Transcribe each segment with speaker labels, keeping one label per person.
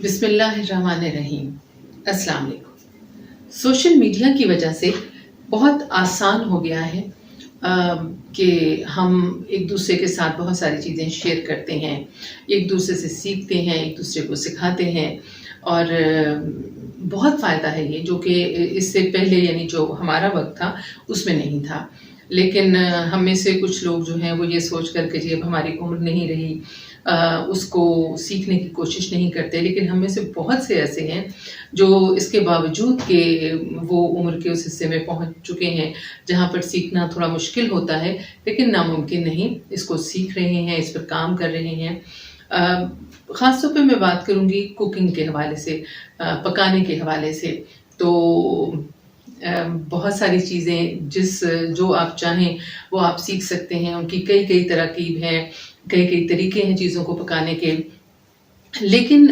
Speaker 1: बिस्मिल्लाहिर्रहमानिर्रहीम। अस्सलाम वालेकुम। सोशल मीडिया की वजह से बहुत आसान हो गया है कि हम एक दूसरे के साथ बहुत सारी चीज़ें शेयर करते हैं, एक दूसरे से सीखते हैं, एक दूसरे को सिखाते हैं और बहुत फ़ायदा है ये, जो कि इससे पहले यानी जो हमारा वक़्त था उसमें नहीं था। लेकिन हम में से कुछ लोग जो हैं वो ये सोच कर के जी अब हमारी उम्र नहीं रही, उसको सीखने की कोशिश नहीं करते। लेकिन हम में से बहुत से ऐसे हैं जो इसके बावजूद कि वो उम्र के उस हिस्से में पहुँच चुके हैं जहाँ पर सीखना थोड़ा मुश्किल होता है, लेकिन नामुमकिन नहीं, इसको सीख रहे हैं, इस पर काम कर रहे हैं। ख़ास तौर पे मैं बात करूँगी कुकिंग के हवाले से, पकाने के हवाले से। तो बहुत सारी चीज़ें जो आप चाहें वो आप सीख सकते हैं। उनकी कई-कई तरकीब हैं, कई-कई तरीके हैं चीज़ों को पकाने के। लेकिन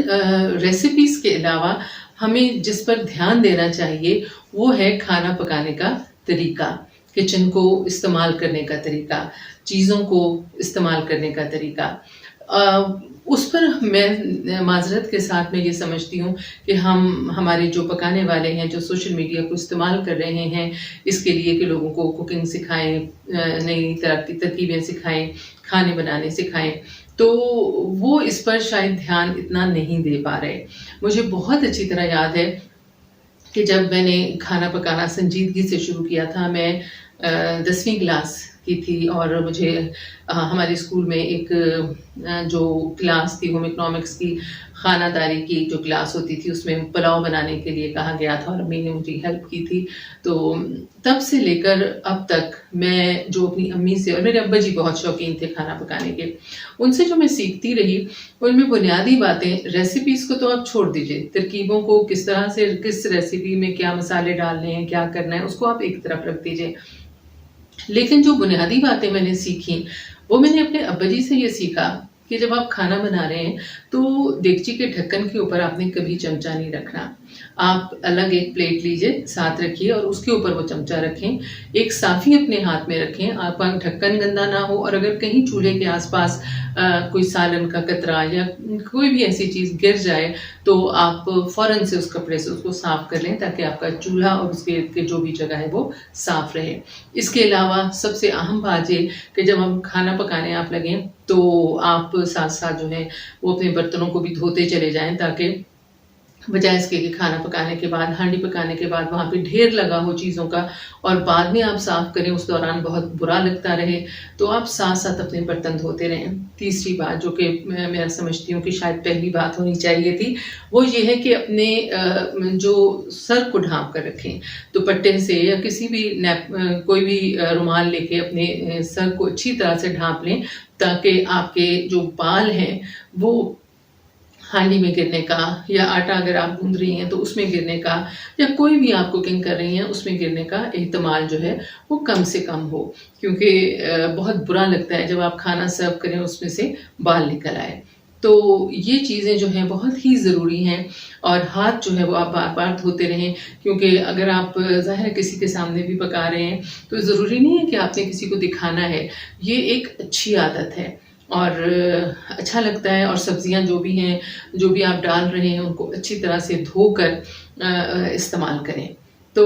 Speaker 1: रेसिपीज़ के अलावा हमें जिस पर ध्यान देना चाहिए वो है खाना पकाने का तरीका, किचन को इस्तेमाल करने का तरीका, चीज़ों को इस्तेमाल करने का तरीका। उस पर मैं माज़रत के साथ मैं ये समझती हूँ कि हमारे जो पकाने वाले हैं, जो सोशल मीडिया को इस्तेमाल कर रहे हैं इसके लिए कि लोगों को कुकिंग सिखाएँ, नई तरह की तरकीबें सिखाएँ, खाने बनाने सिखाएँ, तो वो इस पर शायद ध्यान इतना नहीं दे पा रहे। मुझे बहुत अच्छी तरह याद है कि जब मैंने खाना पकाना संजीदगी से शुरू किया था, मैं 10वीं क्लास की थी और मुझे हमारे स्कूल में एक जो क्लास थी होम इकोनॉमिक्स की, खानादारी की जो क्लास होती थी उसमें पुलाव बनाने के लिए कहा गया था और अम्मी ने मुझे हेल्प की थी। तो तब से लेकर अब तक मैं जो अपनी अम्मी से, और मेरे अब्बा जी बहुत शौकीन थे खाना पकाने के, उनसे जो मैं सीखती रही उनमें बुनियादी बातें, रेसिपीज़ को तो आप छोड़ दीजिए, तरकीबों को किस तरह से किस रेसिपी में क्या मसाले डालने हैं, क्या करना है, उसको आप एक तरफ रख दीजिए। लेकिन जो बुनियादी बातें मैंने सीखी, वो मैंने अपने अब्बा जी से ये सीखा कि जब आप खाना बना रहे हैं, तो देगची के ढक्कन के ऊपर आपने कभी चमचा नहीं रखना। आप अलग एक प्लेट लीजिए, साथ रखिए और उसके ऊपर वो चमचा रखें। एक साफ़ी अपने हाथ में रखें, आपका ढक्कन गंदा ना हो और अगर कहीं चूल्हे के आस-पास कोई सालन का कतरा या कोई भी ऐसी चीज़ गिर जाए, तो आप फ़ौरन से उस कपड़े से उसको साफ़ कर लें ताकि आपका चूल्हा और उसके इर्द-गिर्द जो भी जगह है वो साफ़ रहे। इसके अलावा सबसे अहम बात ये कि जब हम खाना पकाने आप लगें, तो आप साथ-साथ जो है वो अपने बर्तनों को भी धोते चले जाएँ ताकि बजाय इसके कि खाना पकाने के बाद, हांडी पकाने के बाद वहाँ पे ढेर लगा हो चीज़ों का और बाद में आप साफ़ करें, उस दौरान बहुत बुरा लगता रहे, तो आप साथ-साथ अपने बर्तन धोते रहें। तीसरी बात जो कि मैं समझती हूँ कि शायद पहली बात होनी चाहिए थी, वो ये है कि अपने जो सर को ढाँप कर रखें। दुपट्टे से या किसी भी कोई भी रुमाल लेके अपने सर को अच्छी तरह से ढाँप लें ताकि आपके जो बाल हैं वो हांडी में गिरने का, या आटा अगर आप गूँध रही हैं तो उसमें गिरने का, या कोई भी आप कुकिंग कर रही हैं उसमें गिरने का एहतमाल जो है वो कम से कम हो। क्योंकि बहुत बुरा लगता है जब आप खाना सर्व करें उसमें से बाल निकल आए। तो ये चीज़ें जो हैं बहुत ही ज़रूरी हैं और हाथ जो है वो आप बार-बार धोते रहें, क्योंकि अगर आप ज़ाहिर है किसी के सामने भी पका रहे हैं तो ज़रूरी नहीं है कि आपने किसी को दिखाना है। ये एक अच्छी आदत है और अच्छा लगता है। और सब्जियां जो भी हैं, जो भी आप डाल रहे हैं उनको अच्छी तरह से धोकर इस्तेमाल करें। तो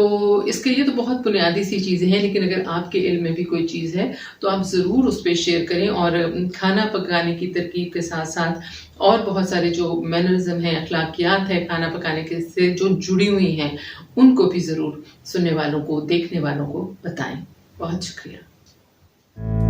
Speaker 1: इसके लिए तो बहुत बुनियादी सी चीज़ें हैं, लेकिन अगर आपके इल्म में भी कोई चीज़ है तो आप ज़रूर उस पे शेयर करें। और खाना पकाने की तरकीब के साथ साथ और बहुत सारे जो मैनरिज़्म हैं, अखलाकियात है खाना पकाने के से जो जुड़ी हुई हैं, उनको भी ज़रूर सुनने वालों को, देखने वालों को बताएं। बहुत शुक्रिया।